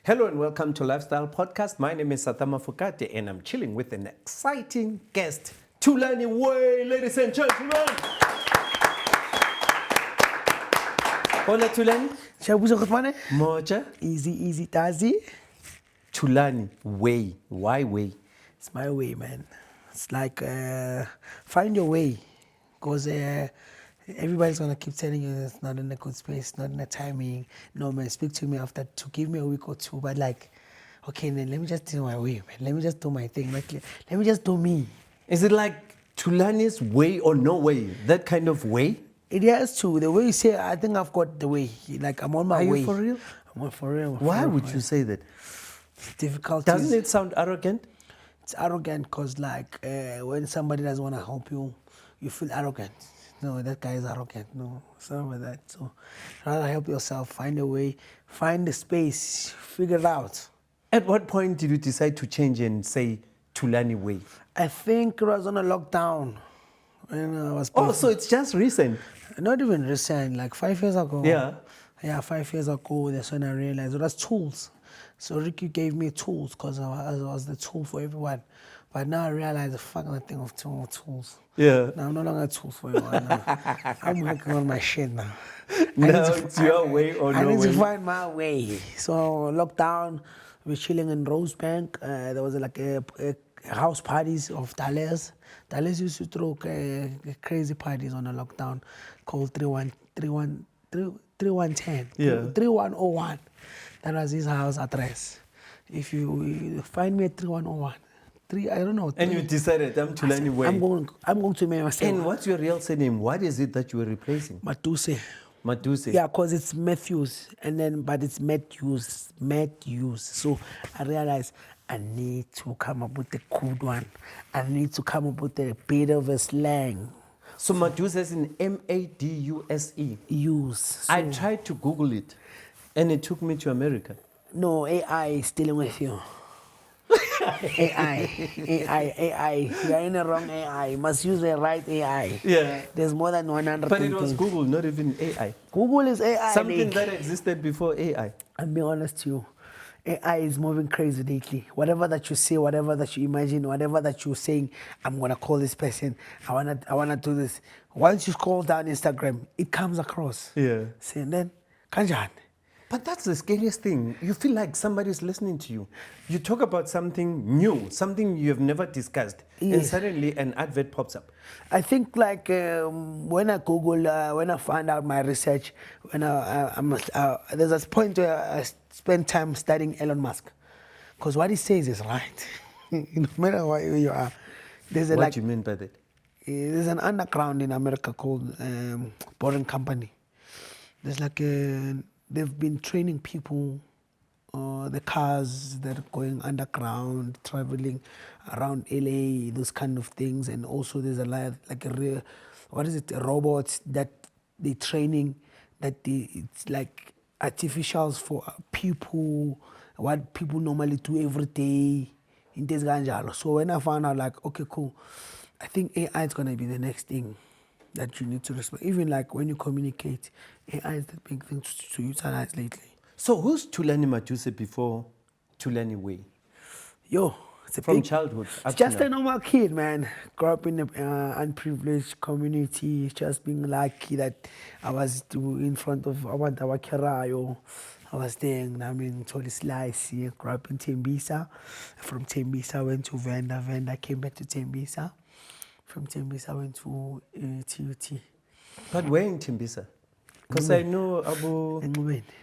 Hello and welcome to Lifestyle Podcast. My name is Satama Fukate and I'm chilling with an exciting guest, Thulani Way, ladies and gentlemen. Hola Thulani. Shabuzo Kotmane? Moja. Easy tazi. Thulani Way. Why Way? It's my way, man. It's like find your way, because everybody's gonna keep telling you it's not in a good space, not in a timing. No man, speak to me after to give me a week or two. But like, okay, then let me just do my way, man. Let me just do my thing. Like, let me just do me. Is it like Thulani's way or no way? That kind of way? It has to. The way you say, I think I've got the way. Like I'm on my way. Are you for real? I'm on for real. Why would you say that? It's difficult. Doesn't it sound arrogant? It's arrogant because like when somebody doesn't want to help you, you feel arrogant. No, that guy is arrogant. No, it's not about that. So rather help yourself, find a way, find the space, figure it out. At what point did you decide to change and say Thulani Way? I think it was on a lockdown when I was. Oh, so it's just recent? Not even recent, like 5 years ago. Yeah. Yeah, 5 years ago, that's when I realized it was tools. So Ricky gave me tools because I was the tool for everyone. But now I realize the fucking thing of tools. Yeah. Now I'm no longer a tool for everyone. Now. I'm working on my shit now. Now it's your way or no way? I need to find my way. So lockdown, we're chilling in Rosebank. There was like a house parties of Thales. Thales used to throw crazy parties on a lockdown called 3110. Yeah. 3101. That was his house address. If you find me at 3101, I don't know. And you decided, I'm Thulani Way. I'm going to make myself. And what's your real surname? What is it that you were replacing? Maduse. Maduse. Yeah, because it's Matthews, but it's Matthews. So I realized I need to come up with a good one. I need to come up with a bit of a slang. So Maduse is in Maduse. Use. So I tried to Google it, and it took me to America. No, AI is dealing with you. AI. You are in the wrong AI. You must use the right AI. Yeah. There's more than 100 But it was Google, not even AI. Google is AI. Something that existed before AI. I'll be honest to you. AI is moving crazy lately. Whatever that you say, whatever that you imagine, whatever that you're saying, I'm gonna call this person. I wanna do this. Once you scroll down Instagram, it comes across. Yeah. See, and then, kanjan. But that's the scariest thing. You feel like somebody's listening to you. You talk about something new, something you have never discussed, and Yes. suddenly an advert pops up. I think like when I Google, when I find out my research, there's a point where I spend time studying Elon Musk, because what he says is right. No matter where you are, What do you mean by that? There's an underground in America called Boring Company. There's like they've been training people, the cars that are going underground, traveling around LA, those kind of things. And also there's robots that they're training, it's like artificials for people, what people normally do every day. So when I found out like, okay, cool, I think AI is going to be the next thing that you need to respect. Even like when you communicate, AI is the big thing to utilize lately. So who's Thulani Maduse before Thulani Way? Yo, it's From childhood It's up to just now. a normal kid, man. Grew up in an unprivileged community, just being lucky that I was in front of our Kerayo. I was there, I mean, Toli Slice. Grew up in Tembisa. From Tembisa, went to Venda. Venda came back to Tembisa. From Tembisa, went to TUT. But where in Tembisa? Because I know Abu...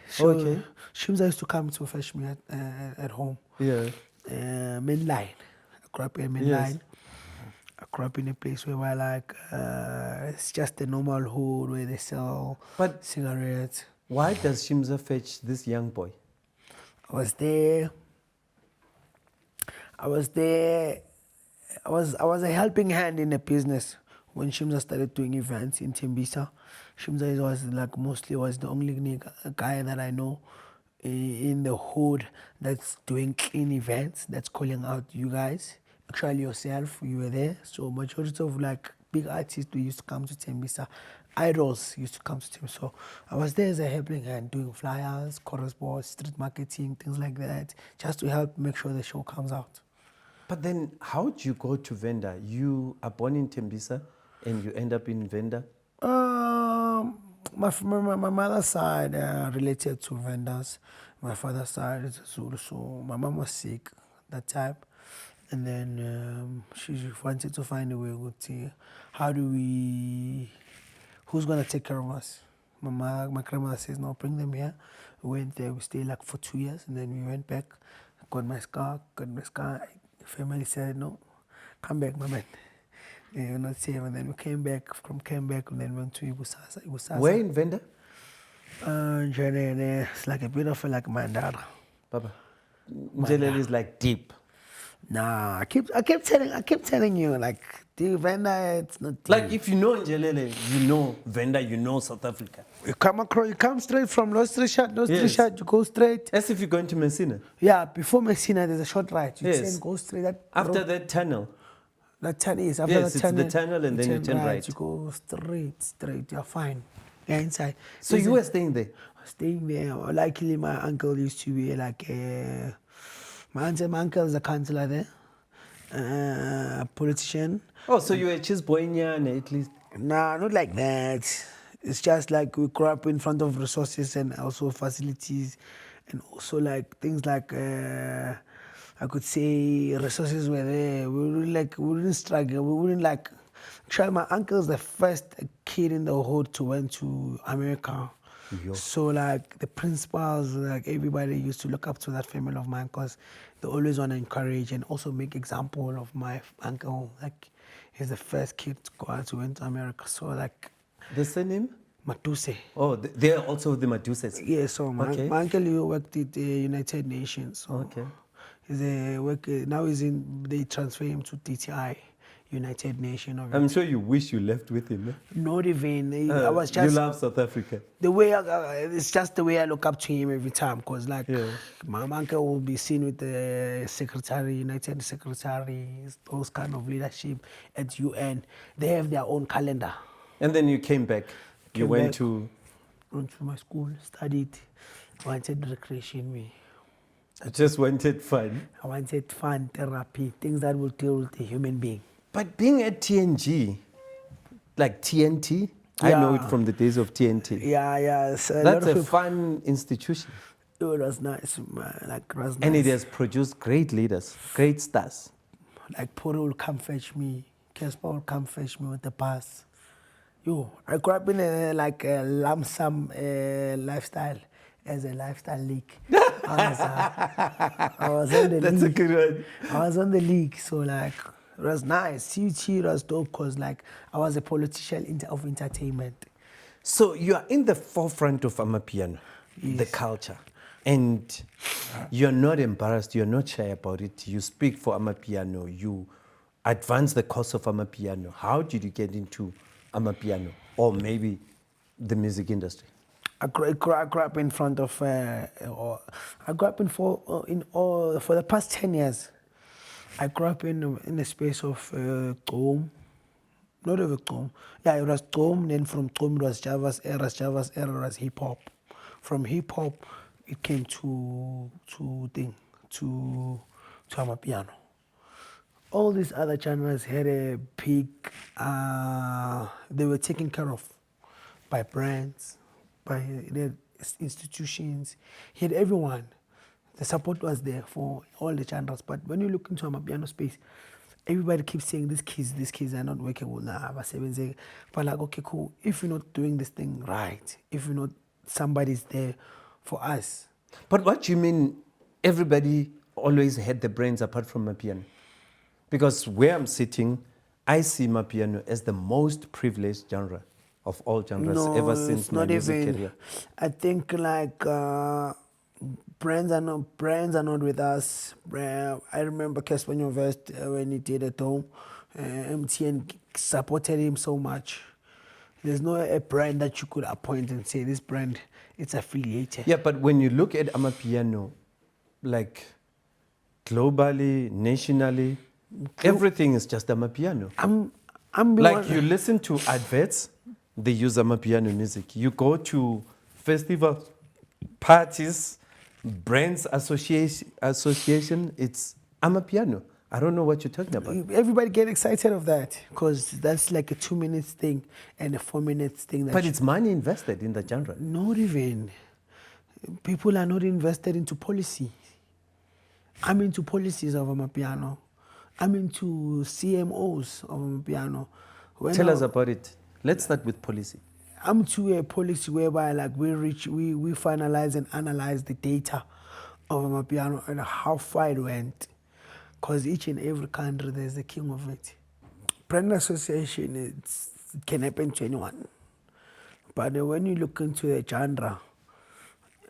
So, Okay. Shimza used to come to fetch me at home. Yeah. Mainline. I grew up in mainline. Yes. I grew up in a place where like it's just a normal hood where they sell cigarettes. Why does Shimza fetch this young boy? I was there. I was a helping hand in the business when Shimza started doing events in Tembisa. Shimza was like mostly was the only guy that I know in the hood that's doing clean events, that's calling out you guys. Actually yourself, you were there. So majority of like big artists who used to come to Tembisa. Idols used to come to Tembisa. So I was there as a helping hand, doing flyers, chorus boards, street marketing, things like that, just to help make sure the show comes out. But then how do you go to Venda? You are born in Tembisa and you end up in Venda? My mother's side related to vendors. My father's side is Zulu. So my mom was sick that time. And then she wanted to find a way to who's going to take care of us? My grandmother says, no, bring them here. We went there, we stayed like for 2 years. And then we went back, got my scar. The family said, no, come back, my man. You're not safe. And then we came back, and then went to Ibusasa. Where in Venda? It's like a bit of like Mandara. Baba, Njelele is like deep. Nah, I keep telling you, like, the Venda, it's not deep. Like if you know Njelele, you know Venda, you know South Africa. You come straight from Lost Richard, you go straight. As if you're going to Messina. Yeah, before Messina, there's a short ride. You Yes. go straight. After that tunnel. That tunnel is after Yes, the it's tunnel. the tunnel and then you turn right. You go straight. You're fine. You're inside. So you were staying there? Staying there. Luckily, my uncle used to be like my uncle is a councillor there, a politician. Oh, so you were just boy at least? Nah, not like that. It's just like we grew up in front of resources and also facilities, and also like things like I could say resources were there. We wouldn't struggle. We wouldn't like. Actually, my uncle's the first kid in the hood to went to America. Yo. So like the principals, like everybody used to look up to that family of mine because they always want to encourage and also make example of my uncle. Like he's the first kid to go out to went to America. So like The surname? Maduse. Oh, they're also the Maduses. Yeah, so my uncle worked at the United Nations. So Okay. now they transfer him to DTI, United Nations. I'm sure you wish you left with him. Eh? Not even. I was just. You love South Africa. The way it's just the way I look up to him every time, cause like my uncle will be seen with the secretary, United Secretaries, those kind of leadership at UN. They have their own calendar. And then you came back. You went to my school, studied, wanted recreation. I just wanted fun. I wanted fun, therapy, things that will deal with the human being. But being at TNG, like TNT, I know it from the days of TNT. Yeah. That's a fun institution. It was nice, man. Like, it was nice. And it has produced great leaders, great stars. Like Poro will come fetch me, Casper will come fetch me with the bus. I grew up in a lump sum lifestyle. As a lifestyle league. I was on the That's league. a good one. I was on the league, so like it was nice. It was dope because like I was a politician of entertainment. So you are in the forefront of Amapiano, the culture, and you're not embarrassed, you're not shy about it. You speak for Amapiano, you advance the cause of Amapiano. How did you get into Amapiano or maybe the music industry? I grew up in front of. I grew up for the past 10 years. I grew up in the space of Gqom, not of Gqom. Yeah, it was Gqom. Then from Gqom it was Java's era. Java's era was hip hop. From hip hop, it came to Amapiano. All these other genres had a big. They were taken care of by brands, by the institutions. He had everyone. The support was there for all the genres. But when you look into Amapiano space, everybody keeps saying these kids are not workable. But like, okay, cool. If you're not doing this thing right, if you're not, somebody's there for us. But what do you mean everybody always had the brains apart from Amapiano? Because where I'm sitting, I see Amapiano as the most privileged genre of all genres ever since my music career. I think like brands are not with us. I remember Casper West when he did a dome, MTN supported him so much. There's no a brand that you could appoint and say this brand it's affiliated. Yeah, but when you look at Amapiano, like globally, nationally, everything is just Amapiano. I'm being Like you listen to adverts, they use Amapiano music. You go to festival parties, brands association, it's Amapiano. I don't know what you're talking about. Everybody get excited of that because that's like a 2 minutes thing and a 4 minutes thing. That But it's money invested in the genre. not even. People are not invested into policy. I'm into policies of Amapiano. I'm into CMOs of Amapiano. Tell us about it. Let's start with policy. I'm to a policy whereby like we finalize and analyze the data of Amapiano and how far it went. Because each and every country there's a king of it. Brand association it can happen to anyone. But when you look into the genre,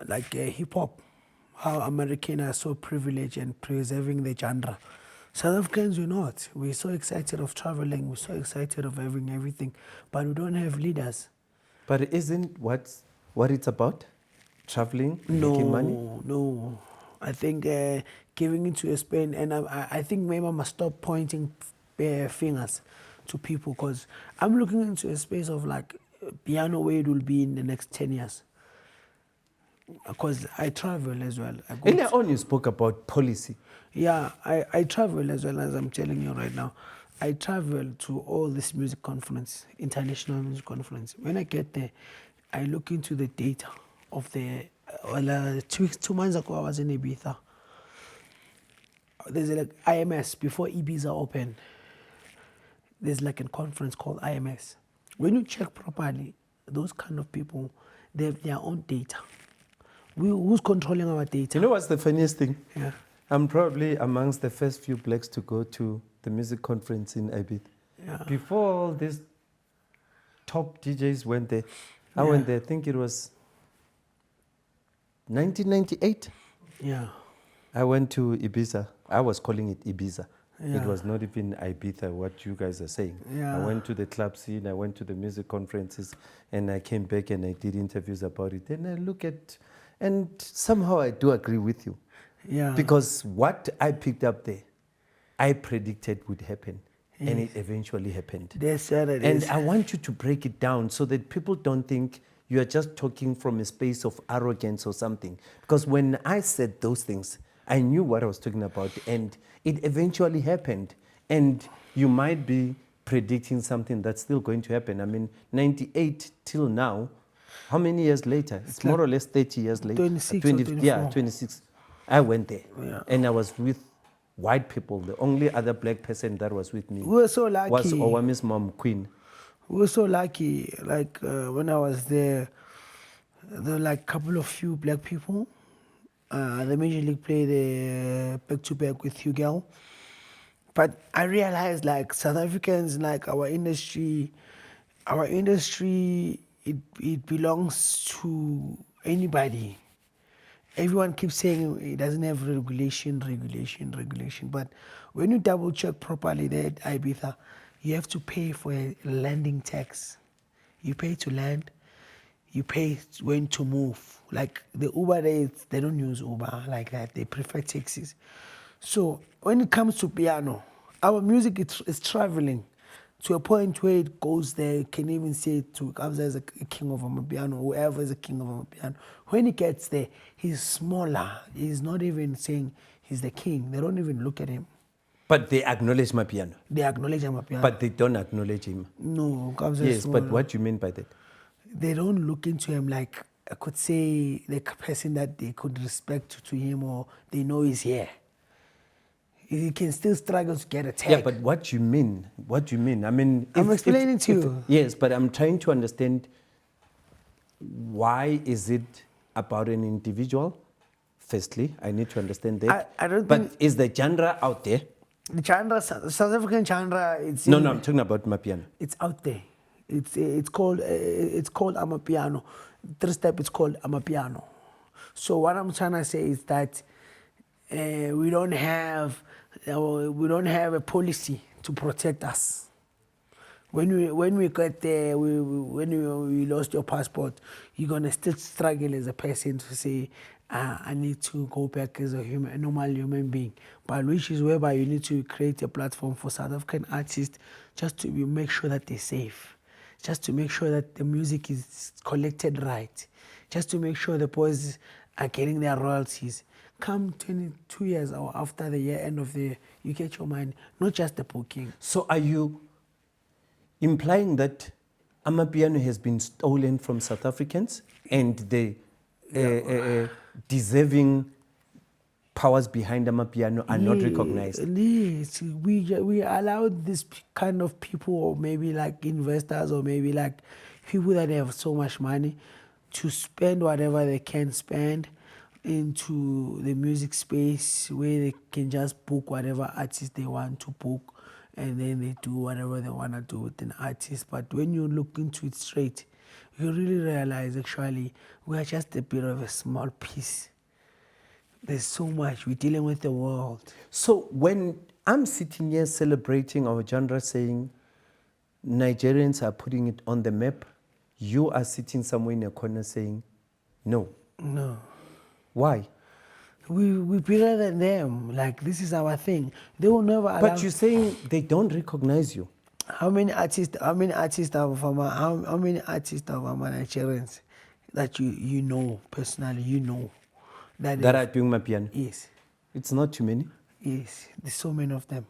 like hip hop, how Americans are so privileged and preserving the genre. South Africans, we're not. We're so excited of traveling. We're so excited of having everything. But we don't have leaders. But isn't what it's about? Traveling, making money? No. I think giving it to a Spain, and I think maybe I must stop pointing fingers to people because I'm looking into a space of like piano where it will be in the next 10 years. Because I travel as well. Earlier on, you spoke about policy. Yeah, I travel as well, as I'm telling you right now. I travel to all this music conference, international music conference. When I get there, I look into the data of the, 2 months ago I was in Ibiza. There's like IMS, before Ibiza opened, there's like a conference called IMS. When you check properly, those kind of people, they have their own data. Who's controlling our data? You know what's the funniest thing? Yeah. I'm probably amongst the first few blacks to go to the music conference in Ibiza. Yeah. Before all these top DJs went there, I went there, I think it was 1998. Yeah. I went to Ibiza. I was calling it Ibiza. Yeah. It was not even Ibiza, what you guys are saying. Yeah. I went to the club scene, I went to the music conferences, and I came back and I did interviews about it. And I look at, and somehow I do agree with you. Yeah. Because what I picked up there, I predicted would happen. And it eventually happened. They said it And is. I want you to break it down so that people don't think you are just talking from a space of arrogance or something. Because when I said those things, I knew what I was talking about, and it eventually happened. And you might be predicting something that's still going to happen. I mean, 98 till now, how many years later? It's more or less 30 years later. 26 or 24. Yeah, 26. I went there, Yeah. and I was with white people. The only other black person that was with me We were so lucky. was Owami's mom, Queen. We were so lucky. Like when I was there were like a couple of few black people. The Major League played back-to-back with Hugh Girl. But I realized like South Africans, like our industry, it belongs to anybody. Everyone keeps saying it doesn't have regulation. But when you double check properly there at Ibiza, you have to pay for a landing tax. You pay to land, you pay when to move. Like the Uber, they don't use Uber like that. They prefer taxis. So when it comes to piano, our music is traveling to a point where it goes there. You can even say to Kabza is a king of Amapiano, whoever is a king of Amapiano. When he gets there, he's smaller. He's not even saying he's the king. They don't even look at him. But they acknowledge Amapiano. They acknowledge Amapiano. But they don't acknowledge him. No, Kabza is Yes, but smaller. what do you mean by that? They don't look into him like, I could say, the person that they could respect to him or they know he's here. He can still struggle to get a tag. Yeah, but what do you mean? What do you mean? I mean, I'm explaining to you. Yes, but I'm trying to understand why is it about an individual? Firstly, I need to understand that. I don't but think- is the genre out there? The genre, South African genre, it's No, I'm talking about Amapiano. it's out there. It's called Amapiano. 3-step, it's called Amapiano. So what I'm trying to say is that we don't have a policy to protect us. When we get there, when you lost your passport, you're gonna still struggle as a person to say, I need to go back as a normal human being. But which is whereby you need to create a platform for South African artists just to make sure that they're safe, just to make sure that the music is collected right, just to make sure the boys are getting their royalties. Come 22 years or after the year end of the year, you get your money, not just the booking. So are you implying that Amapiano has been stolen from South Africans and the deserving powers behind Amapiano are not recognized? Yes, we allowed this kind of people, or maybe like investors, or maybe like people that have so much money, to spend whatever they can spend into the music space, where they can just book whatever artist they want to book, and then they do whatever they want to do with an artist. But when you look into it straight, you really realize actually we are just a bit of a small piece. There's so much. We're dealing with the world. So when I'm sitting here celebrating our genre, saying Nigerians are putting it on the map, you are sitting somewhere in a corner saying no. No. Why? We're bigger than them. Like, this is our thing. They will never allow... But you're saying they don't recognize you. How many artists of Nigerians that you know personally, That are doing Amapiano? Yes. It's not too many? Yes. There's so many of them.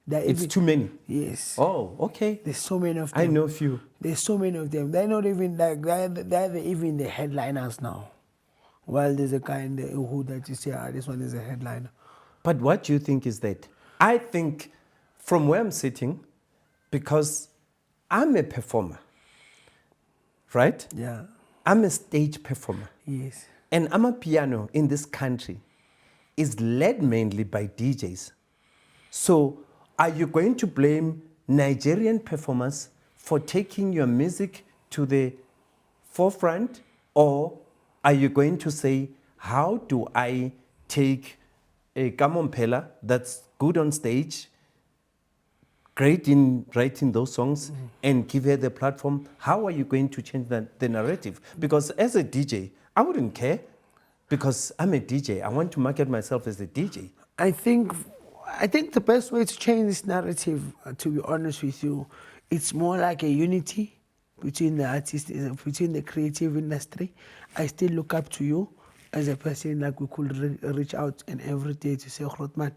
It's too many? Yes. Oh, okay. There's so many of them. I know a few. There's so many of them. They're not even like, they're even the headliners now. While there's a guy in the hood that you say, this one is a headliner. But what do you think is that? I think from where I'm sitting, because I'm a performer, right? Yeah. I'm a stage performer. Yes. And Amapiano in this country is led mainly by DJs. So are you going to blame Nigerian performers for taking your music to the forefront? Or are you going to say, how do I take a Kamompela that's good on stage, great in writing those songs, and give her the platform? How are you going to change the narrative? Because as a DJ, I wouldn't care, because I'm a DJ. I want to market myself as a DJ. I think the best way to change this narrative, to be honest with you, it's more like a unity between the artists, between the creative industry. I still look up to you as a person. Like, we could reach out and every day to say, Grootman,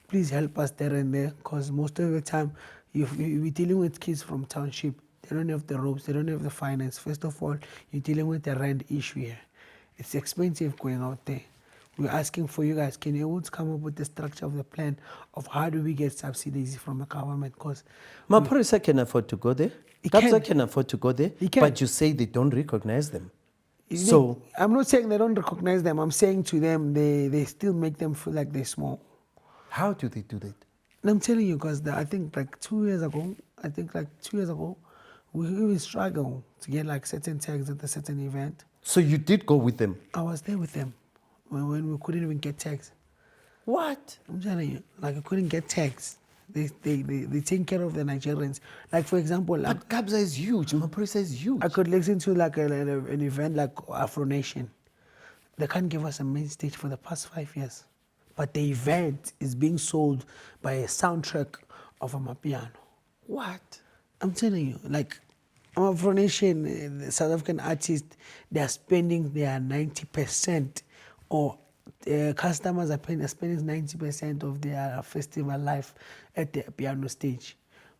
please help us there and there, because most of the time you're dealing with kids from township. They don't have the ropes, they don't have the finance. First of all, you're dealing with the rent issue here. It's expensive going out there. We're asking for you guys, can you come up with the structure of the plan of how do we get subsidies from the government? Because Maphorisa can afford to go there. Kabza can afford to go there. But you say they don't recognize them. So I'm not saying they don't recognize them. I'm saying to them, they still make them feel like they're small. How do they do that? And I'm telling you, because I think like 2 years ago, we even struggled to get like certain tags at a certain event. So you did go with them? I was there with them when we couldn't even get tags. What? I'm telling you, like, we couldn't get tags. They take care of the Nigerians. Like, for example, like, but Kabza is huge. Maphorisa is huge. I could listen to like an event like Afro Nation. They can't give us a main stage for the past 5 years. But the event is being sold by a soundtrack of Amapiano. What? I'm telling you, like, Afro Nation, the South African artists, they are spending their 90%, or customers are spending 90% of their festival life at the piano stage.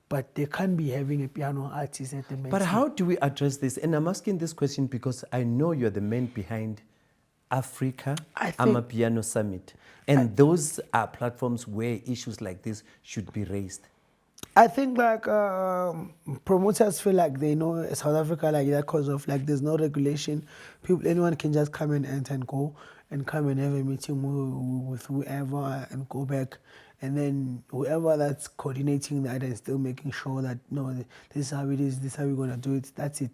But they can't be having a piano artist at the main But stage. how do we address this? And I'm asking this question because I know you're the man behind Africa Amapiano Summit. And those are platforms where issues like this should be raised. I think like promoters feel like they know South Africa like that because of like there's no regulation. Anyone can just come and enter and go and come and have a meeting with whoever and go back. And then whoever that's coordinating that and still making sure that, no, this is how it is, this is how we're going to do it, that's it.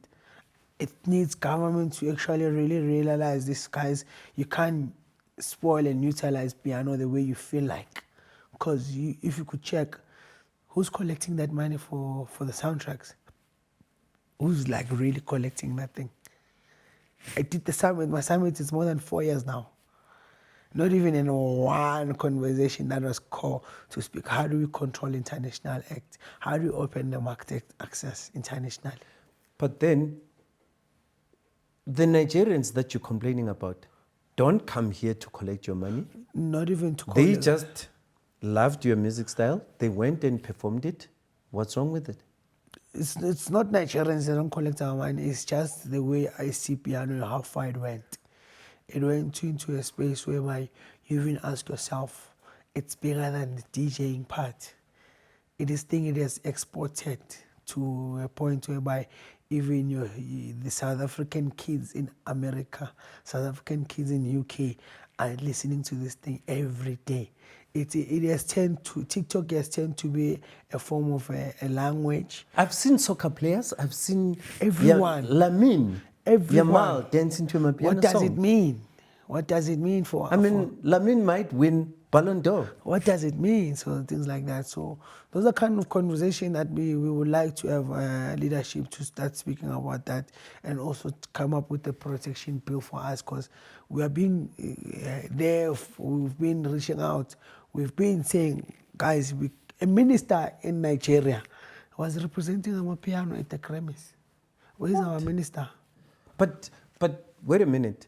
It needs government to actually really realize this, guys. You can't spoil and utilize piano the way you feel like. Because if you could check, who's collecting that money for the soundtracks? Who's like really collecting that thing? I did the summit. My summit is more than 4 years now. Not even in one conversation that was called to speak. How do we control international act? How do we open the market access internationally? But then, the Nigerians that you're complaining about don't come here to collect your money. Not even to call They it. just loved your music style. They went and performed it. What's wrong with it? It's not Nigerians that don't collect our money. It's just the way I see piano, how far it went. It went into a space whereby you even ask yourself, it's bigger than the DJing part. It is thing it has exported to a point whereby even the South African kids in America, South African kids in UK are listening to this thing every day. It has turned to, TikTok has turned to be a form of a language. I've seen soccer players. I've seen Everyone. Lamin, Everyone. Yamal dancing to Amapiano What does song. it mean? What does it mean for? I mean, Lamin might win Ballon d'Or. What does it mean? So things like that. So those are kind of conversation that we would like to have leadership to start speaking about that, and also to come up with a protection bill for us, because we have been there. We've been reaching out. We've been saying, guys, a minister in Nigeria was representing Amapiano at the Grammys. Where is our minister? But wait a minute.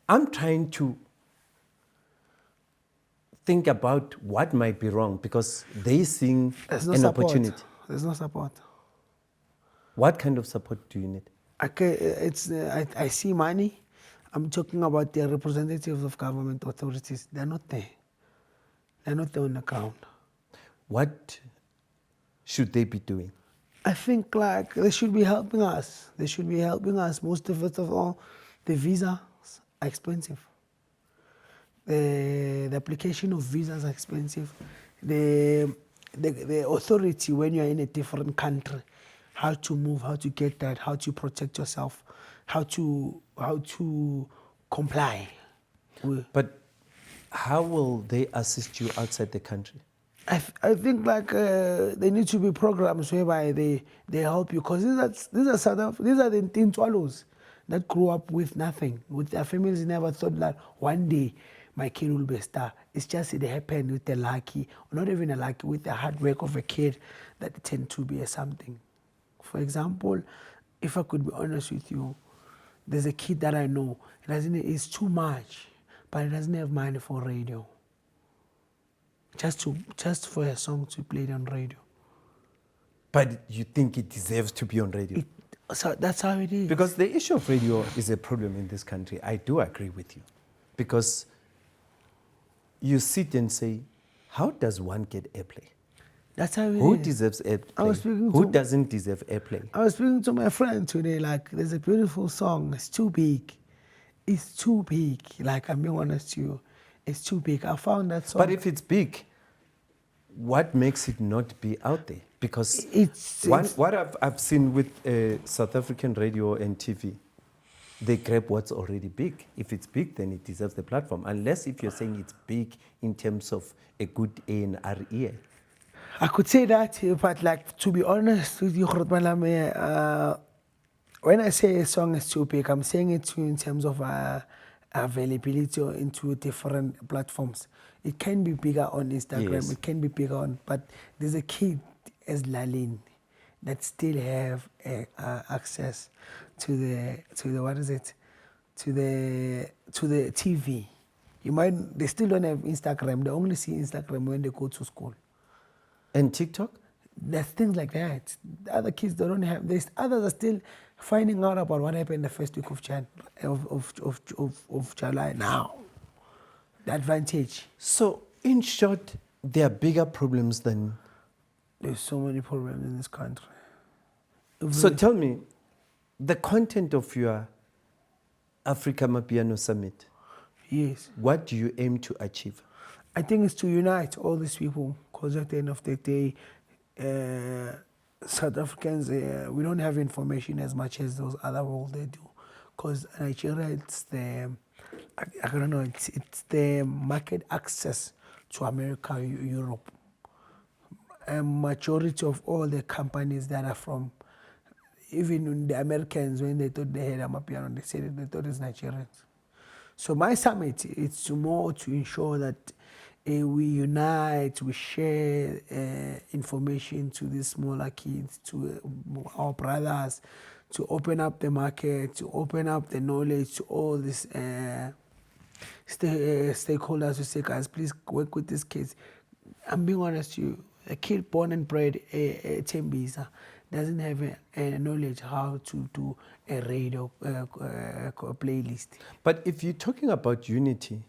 I'm trying to think about what might be wrong, because they seeing There's no an support. opportunity. There's no support. What kind of support do you need? I see money. I'm talking about the representatives of government authorities. They're not there. They're not there on the ground. What should they be doing? I think like they should be helping us. They should be helping us. Most of all, the visas are expensive. The application of visas are expensive. The authority when you're in a different country, how to move, how to get that, how to protect yourself, how to comply. But how will they assist you outside the country? I think like there need to be programs whereby they help you, because these are the Tintswalos that grew up with nothing, with their families. Never thought that one day my kid will be a star. It's just it happened with the lucky, or not even a lucky, with the hard work of a kid that tend to be a something. For example, if I could be honest with you, there's a kid that I know. It's too much, but he doesn't have money for radio. Just for a song to play it on radio. But you think it deserves to be on radio? So that's how it is. Because the issue of radio is a problem in this country. I do agree with you. Because you sit and say, how does one get airplay? That's how it Who is. deserves airplay? Who doesn't deserve airplay? I was speaking to my friend today, like, there's a beautiful song. It's too big. It's too big. Like, I'm being honest to you. It's too big. I found that song. But if it's big, what makes it not be out there? Because what I've seen with South African radio and TV, they grab what's already big. If it's big, then it deserves the platform. Unless if you're saying it's big in terms of a good A&R ear. I could say that, but like, to be honest with you, when I say a song is too big, I'm saying it to you in terms of availability or into different platforms. It can be bigger on Instagram, Yes. it can be bigger on, but there's a kid as Lalin that still have access to the what is it? To the TV. They still don't have Instagram. They only see Instagram when they go to school. And TikTok? There's things like that. The other kids, they don't have. There's others are still finding out about what happened the first week of July now. The advantage. So, in short, there are bigger problems than... There's so many problems in this country. So tell me, the content of your Africa Amapiano Summit, Yes. what do you aim to achieve? I think it's to unite all these people, because at the end of the day, South Africans, we don't have information as much as those other world they do. Because Nigeria, it's the, I don't know, it's the market access to America, Europe. A majority of all the companies that are from, even the Americans, when they thought they had Amapiano, they said they thought it's Nigerians. So my summit, it's more to ensure that we unite, we share information to these smaller kids, to our brothers, to open up the market, to open up the knowledge to all these stakeholders who say, guys, please work with these kids. I'm being honest to you, a kid born and bred Tembisa doesn't have a knowledge how to do a radio playlist. But if you're talking about unity,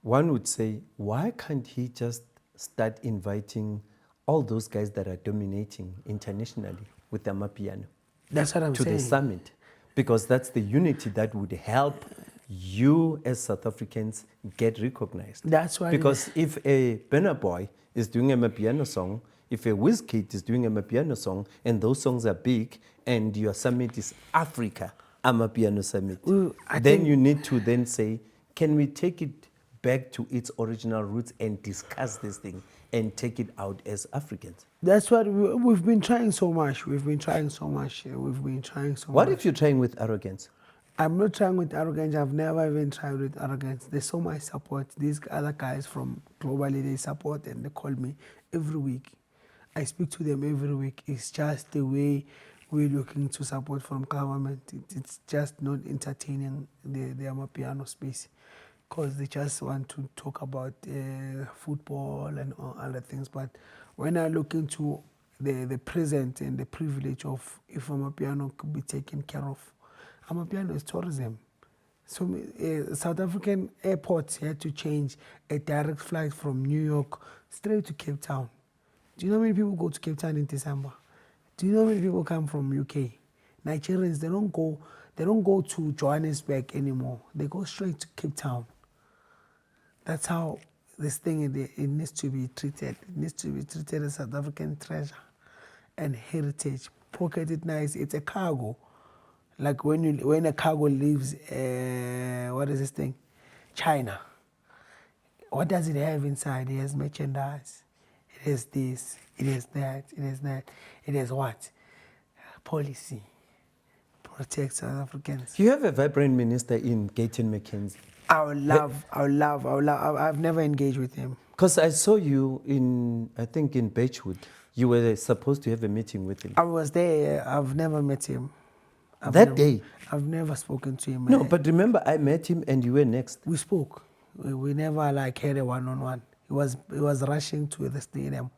one would say, why can't he just start inviting all those guys that are dominating internationally with the Amapiano That's what I'm to saying. the summit? Because that's the unity that would help you as South Africans get recognized. That's why. Because if a Burna Boy is doing a Amapiano song, if a Wizkid is doing a Amapiano song, and those songs are big, and your summit is Africa Amapiano Summit, then you need to then say, can we take it back to its original roots and discuss this thing and take it out as Africans? That's what we've been trying so much. We've been trying so much. We've been trying so much. What if you're trying with arrogance? I'm not trying with arrogance. I've never even tried with arrogance. There's so much support. These other guys from globally, they support and they call me every week. I speak to them every week. It's just the way we're looking to support from government. It's just not entertaining the Amapiano space, because they just want to talk about football and all other things. But when I look into the present and the privilege of if Amapiano could be taken care of, Amapiano is tourism. So South African airports had to change a direct flight from New York straight to Cape Town. Do you know how many people go to Cape Town in December? Do you know how many people come from UK? Nigerians, they don't go to Johannesburg anymore. They go straight to Cape Town. That's how this thing, it needs to be treated. It needs to be treated as South African treasure and heritage. Pocket it nice. It's a cargo. Like when a cargo leaves, what is this thing? China. What does it have inside? It has merchandise. It has this. It has that. It has that. It has what? Policy. Protect South Africans. You have a vibrant minister in Gayton McKenzie. I would love. I've never engaged with him. Because I saw you I think in Beechwood. You were supposed to have a meeting with him. I was there. I've never met him. Day? I've never spoken to him. No, but remember, I met him and you were next. We spoke. We never had a one-on-one. He was rushing to the stadium.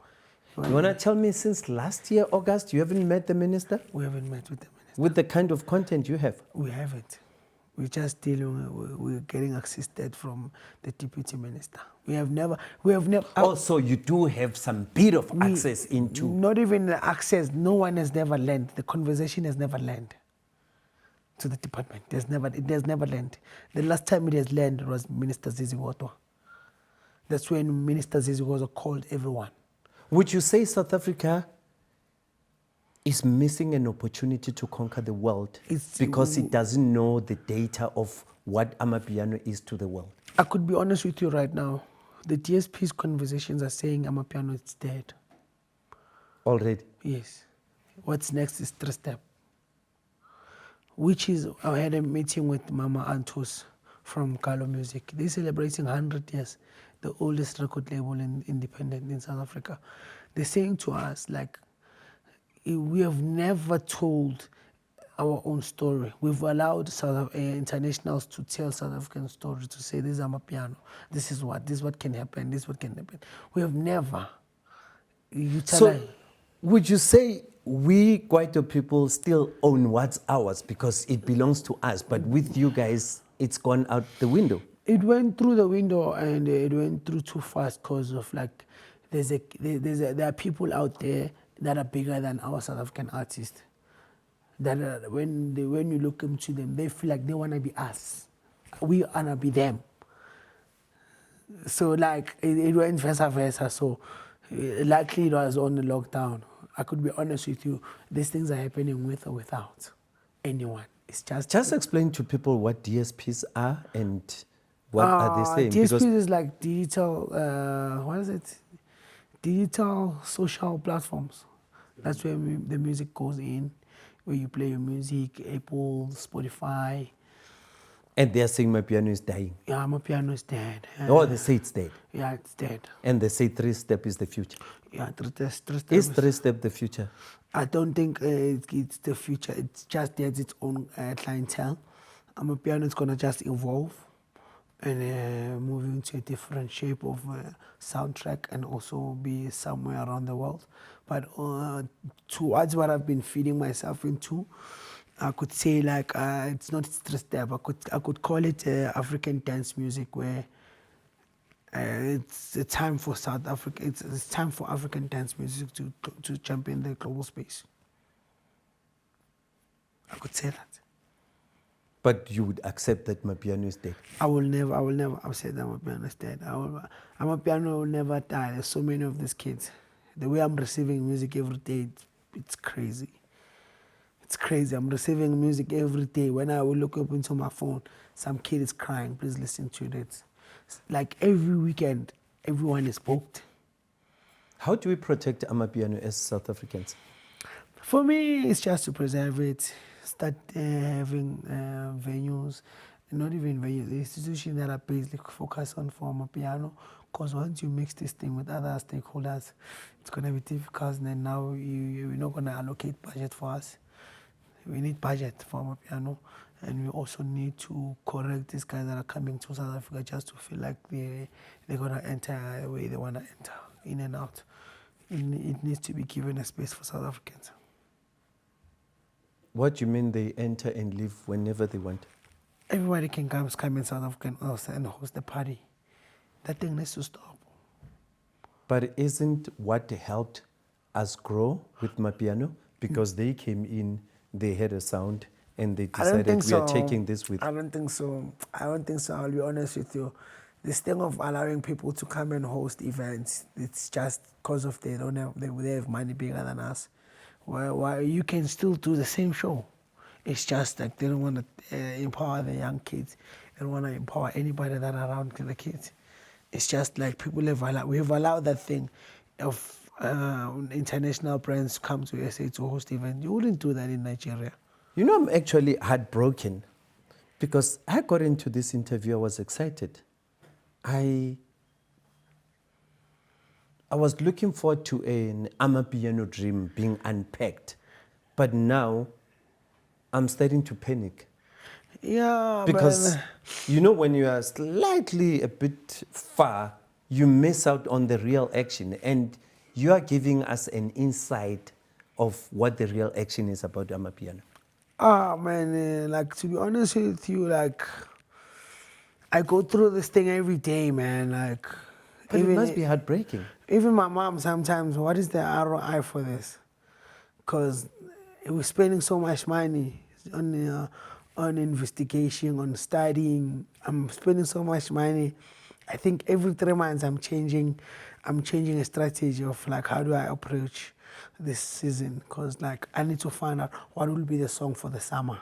You want to tell me since last year, August, you haven't met the minister? We haven't met with the minister. With the kind of content you have? We haven't. We're just dealing, we're getting assisted from the deputy minister. We have never. Also, you do have some bit of access into. Not even the access, no one has never learned. The conversation has never learned to the department. It has never learned. The last time it has learned was Minister Ziziwotwa. That's when Minister Ziziwotwa called everyone. Would you say South Africa is missing an opportunity to conquer the world because it doesn't know the data of what Amapiano is to the world? I could be honest with you right now. The DSP's conversations are saying Amapiano is dead. Already? Yes. What's next is 3-step. Which is, I had a meeting with Mama Antus from Galo Music. They're celebrating 100 years, the oldest record label independent in South Africa. They're saying to us, like, we have never told our own story. We've allowed internationals to tell South African stories, to say, this is Amapiano, this is what can happen, this is what can happen. We have never. So, would you say we Kwaito people still own what's ours because it belongs to us, but with you guys, it's gone out the window? It went through the window and it went through too fast because of like, there are people out there that are bigger than our South African artists. That when you look into them, they feel like they want to be us. We want to be them. So like, it went versa. So likely it was on the lockdown. I could be honest with you, these things are happening with or without anyone. It's just explain to people what DSPs are and what are they saying. DSPs is like digital, what is it? Digital social platforms. That's where the music goes in, where you play your music, Apple, Spotify, And they are saying Amapiano is dying. Yeah, Amapiano is dead. Oh, they say it's dead. Yeah, it's dead. And they say 3-step is the future. Yeah, three step Is 3-step the future? I don't think it's the future. It's just has its own clientele. Amapiano is gonna just evolve and move into a different shape of soundtrack and also be somewhere around the world. But towards what I've been feeding myself into, I could say like it's not three-step. I could call it African dance music where it's a time for South Africa. It's time for African dance music to jump in the global space. I could say that. But you would accept that Amapiano is dead? I will never accept that Amapiano is dead. Amapiano will never die. There's so many of these kids. The way I'm receiving music every day, it's crazy. It's crazy. I'm receiving music every day. When I will look up into my phone, some kid is crying. Please listen to it. Like every weekend, everyone is booked. How do we protect Amapiano as South Africans? For me, it's just to preserve it. Start having venues, not even venues, the institutions that are basically focused on for Amapiano. Because once you mix this thing with other stakeholders, it's going to be difficult. And then now you're not going to allocate budget for us. We need budget for Amapiano, and we also need to correct these guys that are coming to South Africa just to feel like they're going to enter the way they want to enter, in and out. It needs to be given a space for South Africans. What do you mean they enter and leave whenever they want? Everybody can come in South Africa and host the party. That thing needs to stop. But isn't what helped us grow with Amapiano? Because they came in, they had a sound, and they decided we are taking this with. I don't think so. I'll be honest with you. This thing of allowing people to come and host events, it's just because of they have money bigger than us. Why you can still do the same show. It's just like they don't want to empower the young kids. They don't want to empower anybody that are around the kids. It's just like we have allowed that thing of international brands come to SA to host events. You wouldn't do that in Nigeria. You know, I'm actually heartbroken because I got into this interview, I was excited. I was looking forward to an Amapiano dream being unpacked, but now I'm starting to panic. Yeah, because you know, when you are slightly a bit far, you miss out on the real action, and you are giving us an insight of what the real action is about Amapiano. Like, to be honest with you, like, I go through this thing every day, man. Like, but it must be heartbreaking. Even my mom sometimes, what is the ROI for this? Because we're spending so much money on investigation, on studying. I'm spending so much money. I think every 3 months I'm changing a strategy of like, how do I approach this season? Because like, I need to find out what will be the song for the summer.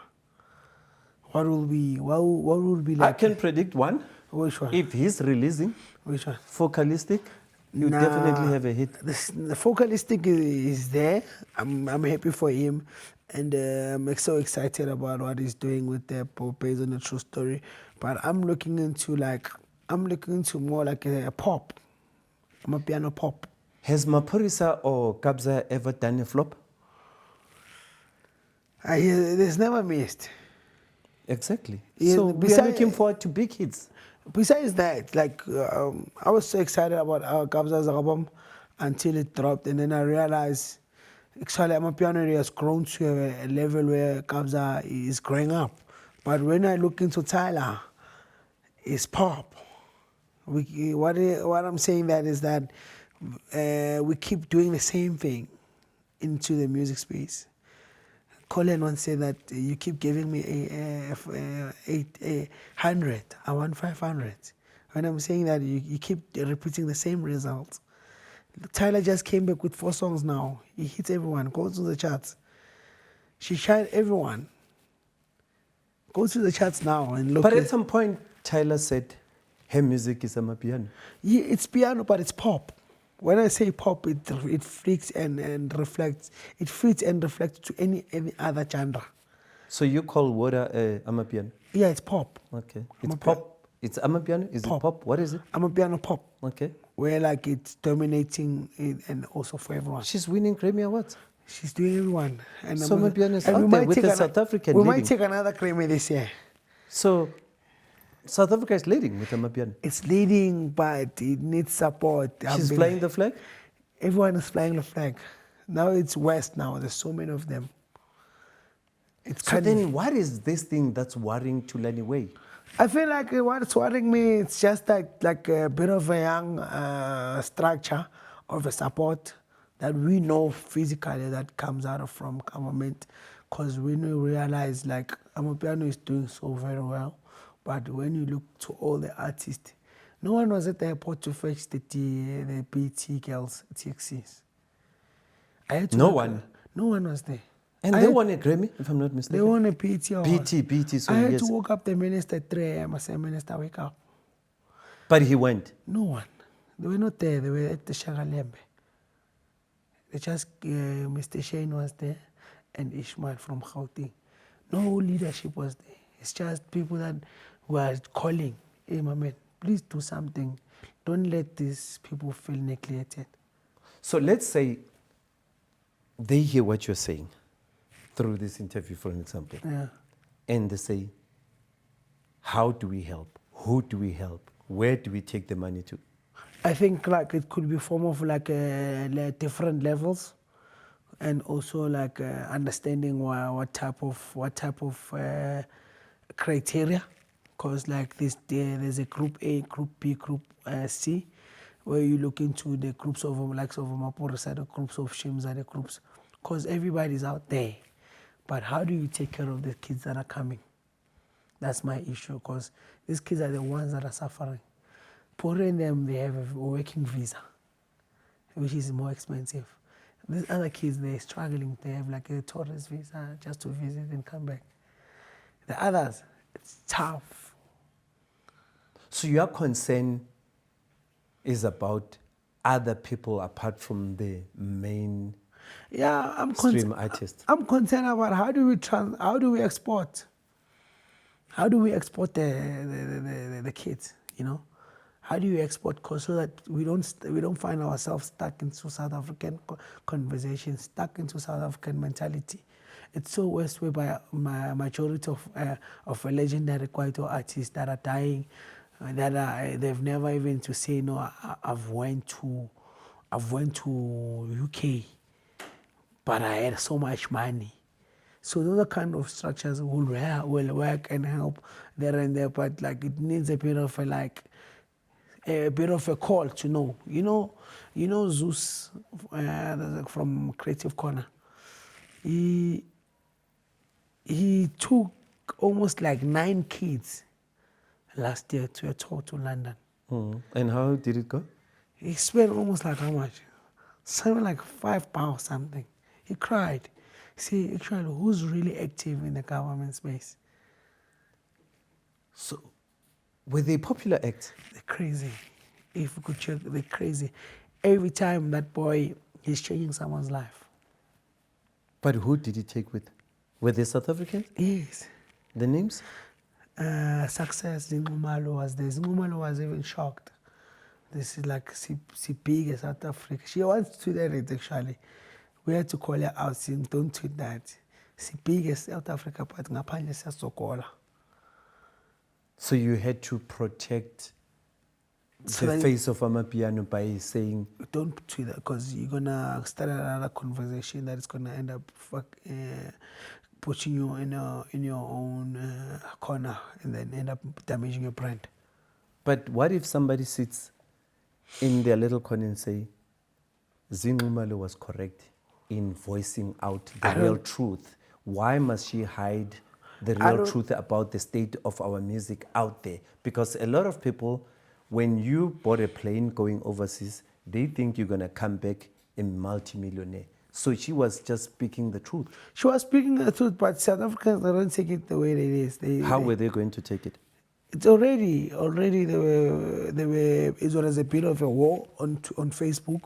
What will be like? I can predict one. Which one? If he's releasing. Which one? Focalistic. You definitely have a hit. The Focalistic is there. I'm happy for him, and I'm so excited about what he's doing with the based on a true story. But I'm looking into more like a pop. I'm a piano pop. Has Maphorisa or Kabza ever done a flop? There's never missed. Exactly. Yeah, so we are looking forward to big hits. Besides that, like I was so excited about Kabza's album until it dropped, and then I realized actually Amapiano has grown to a level where Kabza is growing up. But when I look into Tyler, it's pop. What I'm saying that is that we keep doing the same thing into the music space. Colin once said that you keep giving me a 100, I want 500. When I'm saying that, you keep repeating the same results. Tyler just came back with 4 songs now. He hits everyone, goes to the charts. She shined everyone. Go to the charts now and look. But at some point, Tyler said, her music is Amapiano. Yeah, it's piano, but it's pop. When I say pop, it fits and reflects. It fits and reflects to any other genre. So you call water Amapiano? Yeah, it's pop. Okay. It's Amapiano. pop. It's Amapiano? Is Pop. it pop? What is it? Amapiano pop. Okay. Where like it's dominating it and also for everyone. She's winning Grammy Awards. She's doing everyone. And So Amapiano is and we out there might with take the ano- South African We leading. might take another Grammy this year. So South Africa is leading with Amapiano. It's leading, but it needs support. She's flying the flag? Everyone is flying the flag. Now it's West now. There's so many of them. It's So kind then what is this thing that's worrying Thulani Way? I feel like what's worrying me, it's just like a bit of a young structure of a support that we know physically that comes out of from government. Because when we realize like Amapiano is doing so very well, but when you look to all the artists, no one was at the airport to fetch the BT girls, TXCs. I had to No walk- one? No one was there. And I they had- won a Grammy, if I'm not mistaken. They won a PT award. PT, so I had yes. to woke up the minister at 3 a.m. I said, Minister, wake up. But he went. No one. They were not there. They were at the Shagalembe. They just, Mr. Shane was there and Ishmael from Gauteng. No leadership was there. It's just people that were calling, hey, my man, please do something. Don't let these people feel neglected. So let's say they hear what you're saying through this interview, for an example, Yeah. and they say, how do we help? Who do we help? Where do we take the money to? I think like it could be form of like different levels, and also like understanding what type of criteria, because like there's a group A, group B, group C, where you look into the groups of likes of Maporisa, the groups of Shimza, the groups, because everybody's out there, but how do you take care of the kids that are coming? That's my issue, because these kids are the ones that are suffering. Poor in them, they have a working visa, which is more expensive. These other kids, they're struggling. They have like a tourist visa just to visit and come back. The others, it's tough. So your concern is about other people apart from the main Yeah, stream artist. I'm concerned about how do we export? How do we export the kids? You know, how do you export so that we don't find ourselves stuck into South African conversations, stuck into South African mentality. It's so worse whereby majority of a legendary Kwaito artists that are dying, they've never even to say no. I've went to UK, but I had so much money. So those kind of structures will work and help there and there, but like it needs a bit of a call to know. You know Zeus from Creative Corner. He took almost like 9 kids last year to a tour to London. And how did it go? He spent almost like how much? Something like £5 something. He cried. See, actually, who's really active in the government space? So, were they popular acts? They're crazy. If you could check, they're crazy. Every time that boy is changing someone's life. But who did he take with? Were they South Africans? Yes. The names? Success, Zingumalo was there. Zingumalo was even shocked. This is like she big as South Africa. She wants to tweet it actually. We had to call her out saying, don't tweet that. She big as South Africa, but ngaphandle siyasokola. So you had to protect So the then- face of Amapiano by saying, Don't tweet that because you're gonna start another conversation that is gonna end up putting you in your own corner and then end up damaging your brand. but what if somebody sits in their little corner and say, Zinumalo was correct in voicing out the I real don't- truth. Why must she hide the I real don't- truth about the state of our music out there? Because a lot of people, when you bought a plane going overseas, they think you're going to come back a multimillionaire. So she was just speaking the truth. She was speaking the truth, but South Africans don't take it the way it is. How were they going to take it? It's already there were it was a bit of a war on Facebook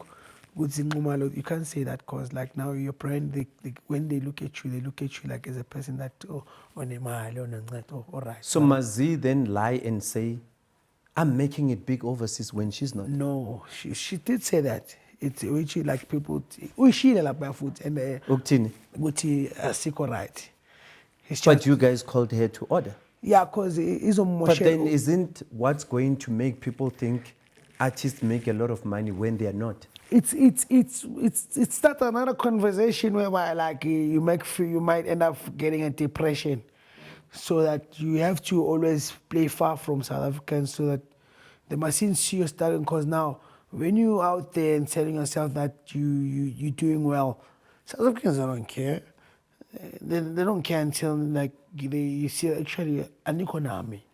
You can't say that because like now your brand, when they look at you like as a person that on a mile, all right. So must Z then lie and say, I'm making it big overseas when she's not? No, she did say that. It's which like people we she like barefoot and Uktini. Guti siko right. But you guys called her to order. Yeah, because it's on But then isn't what's going to make people think artists make a lot of money when they are not? It's start another conversation whereby like you might end up getting a depression, so that you have to always play far from South Africans so that the machine see you starting. Because now when you out there and telling yourself that you're doing well, South Africans don't care. They don't care until like you see actually an economy.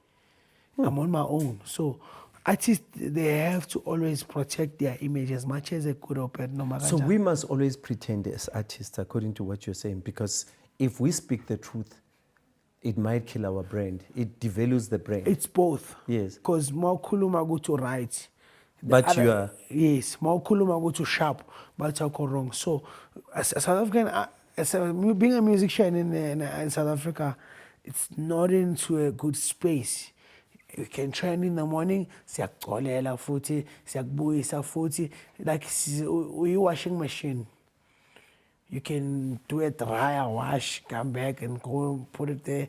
I'm on my own. So artists, they have to always protect their image as much as they could or bad, no matter. So we must always pretend as artists, according to what you're saying, because if we speak the truth, it might kill our brand. It devalues the brand. It's both. Yes. Because more kuluma go to right. But you are... Yes, more kuluma go to sharp, but I go wrong. So as a South African, being a musician in South Africa, it's not into a good space. You can train in the morning, siyakucolela futhi, siyakubuyisa futhi, like we washing machine. You can do a dryer wash, come back and go put it there,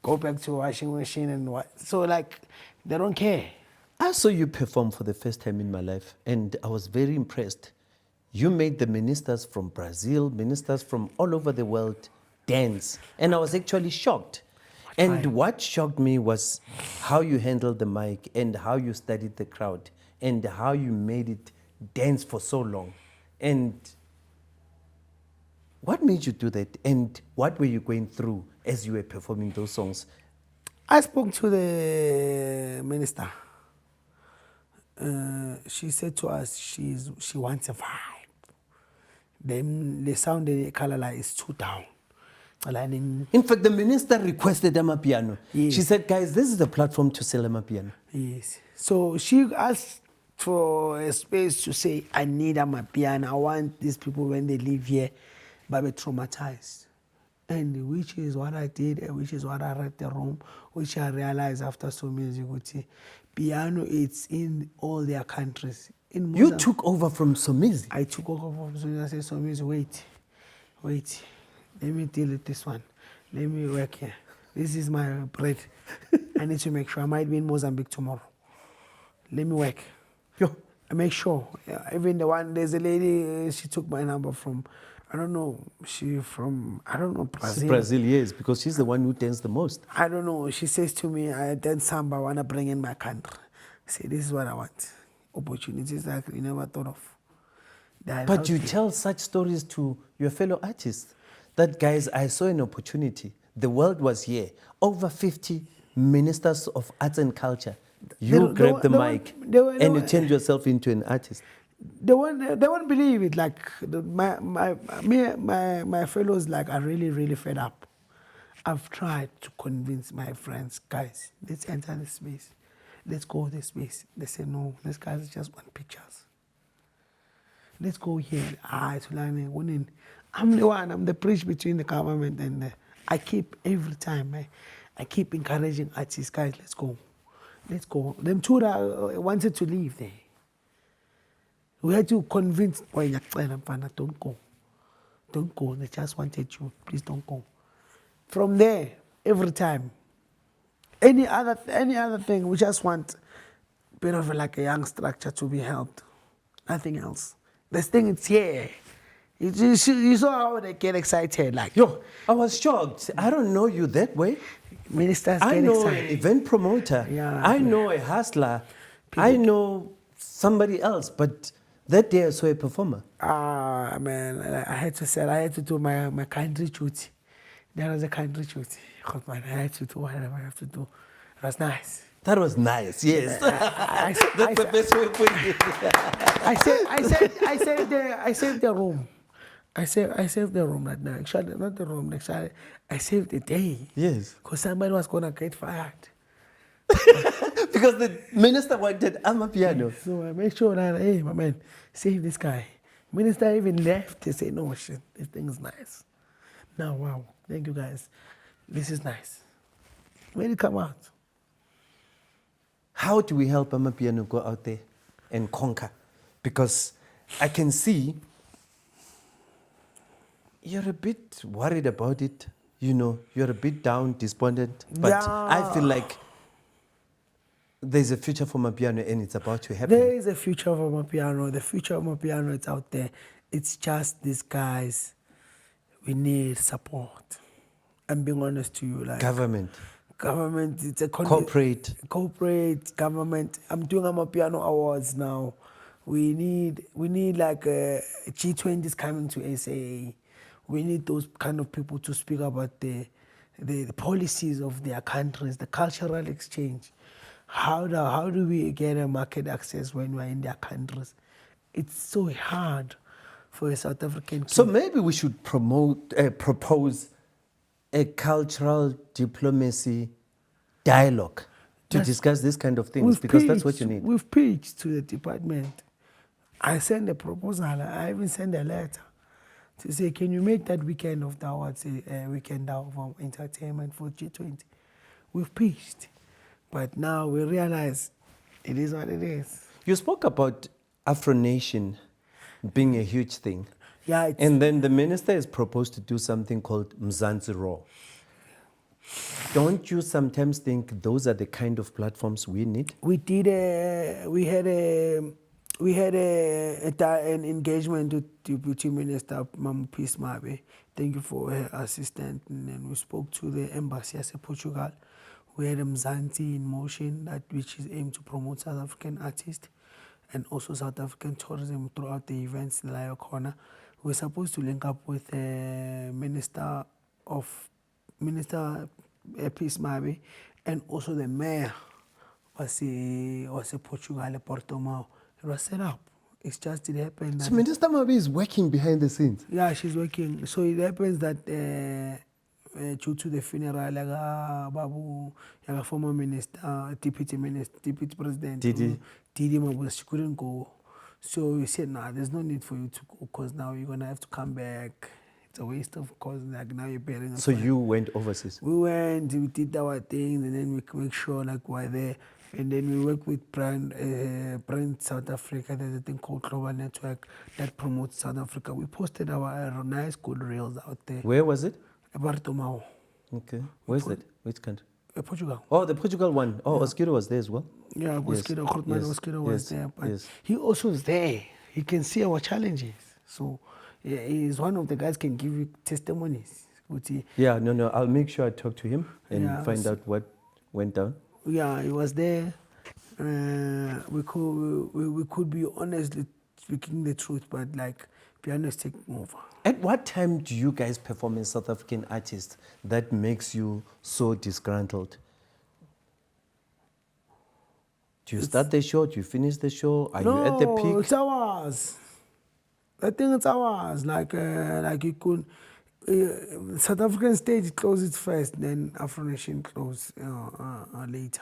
go back to washing machine and what. So like they don't care. I saw you perform for the first time in my life, and I was very impressed. You made the ministers from Brazil, ministers from all over the world dance, and I was actually shocked. And what shocked me was how you handled the mic and how you studied the crowd and how you made it dance for so long. And what made you do that? And what were you going through as you were performing those songs? I spoke to the minister. She said to us she wants a vibe. The sound the color is too down. In fact, the minister requested Amapiano. Yes. She said, guys, this is the platform to sell Amapiano. Yes. So she asked for a space to say, I need Amapiano. I want these people when they live here, but be traumatized. And which is what I did, and which is what I read the room, which I realized after so music, piano, it's in all their countries. You took over from Somizi? I took over from Somizi. I said, Somizi, wait. Let me deal with this one. Let me work here. This is my bread. I need to make sure. I might be in Mozambique tomorrow. Let me work. Yo. I make sure. Even there's a lady, she took my number from, I don't know, Brazil. Brazil, yes, because she's the one who danced the most. I don't know. She says to me, I dance samba, I want to bring in my country. I say, this is what I want. Opportunities that we never thought of. But you tell such stories to your fellow artists. That, guys, I saw an opportunity. The world was here. Over 50 ministers of arts and culture. You grabbed the mic and you turned yourself into an artist. They won't believe it. Like my fellows, like, are really, really fed up. I've tried to convince my friends, guys, let's enter this space. Let's go this space. They say no. These guys just want pictures. Let's go here. Thulani, winning. I'm the one. I'm the bridge between the government and I keep every time. I keep encouraging artists, guys. Let's go. Them two that wanted to leave there. We had to convince. Don't go. Don't go. They just wanted you. Please don't go. From there, every time. Any other thing, we just want a bit of like a young structure to be helped. Nothing else. This thing is here. You saw how they get excited. Like, yo, I was shocked. I don't know you that way. Ministers get I know excited. an event promoter. Yeah. I know a hustler. I know somebody else. But that day I saw a performer. Man, I had to do my country duty. That was a country duty. I had to do whatever I have to do. It was nice. That was nice, yes. That's the best way of putting it. I saved the room. I saved the room that night. Actually, not the room. Actually, I saved the day. Yes. Because somebody was going to get fired. Because the minister wanted Amapiano. So I made sure that, hey, my man, save this guy. Minister even left. He said, no, shit, this thing is nice. Now, wow, thank you guys. This is nice. When it come out? How do we help Amapiano go out there and conquer? Because I can see you're a bit worried about it. You know, you're a bit down, despondent. But I feel like there's a future for Amapiano and it's about to happen. There is a future for Amapiano. The future of Amapiano is out there. It's just these guys. We need support. I'm being honest to you. Like Government, it's a corporate government. I'm doing Amapiano awards now. We need like G20s coming to SA. We need those kind of people to speak about the policies of their countries, the cultural exchange. How do we get a market access when we're in their countries? It's so hard for a South African. So maybe we should propose a cultural diplomacy dialogue to discuss this kind of things, because that's what you need. We've pitched to the department. I sent a proposal. I even sent a letter to say, can you make that weekend of the awards a weekend of entertainment for G20? We've pitched. But now we realize it is what it is. You spoke about Afro Nation being a huge thing. Yeah, and then the minister has proposed to do something called Mzansi Raw. Don't you sometimes think those are the kind of platforms we need? We had an engagement with Deputy Minister Maduse Mabe. Thank you for her assistance. And then we spoke to the embassy as a Portugal. We had a Mzansi in motion, which is aimed to promote South African artists and also South African tourism throughout the events in Layo Corner. We're supposed to link up with Minister Peace Mabe and also the mayor was a Portugal, Portimao. It was set up. It's just it happened. So Minister Mabe is working behind the scenes? Yeah, she's working. So it happens that due to the funeral, Babu, former minister, deputy president, Didi Maduse, she couldn't go. So we said, nah, there's no need for you to go because now you're going to have to come back. It's a waste of course. Like now you're bearing. So you went overseas? We went, we did our things, and then we make sure like we're there. And then we work with Brand South Africa. There's a thing called Global Network that promotes South Africa. We posted our nice good reels out there. Where was it? Portimao. Okay. Where's it? Which country? Portugal. Oh, the Portugal one. Oh, yeah. Oskido was there as well? Yeah, Oskido was there. But he also is there. He can see our challenges. So yeah, he's one of the guys can give you testimonies. Yeah, no. I'll make sure I talk to him and find out what went down. Yeah, he was there. We could be honestly speaking the truth, but like piano is taking over. At what time do you guys perform as South African artists that makes you so disgruntled? Do you start the show? Do you finish the show? Are you at the peak? No, it's ours. I think it's ours. Like you could. South African stage closes first, then Afro Nation close later,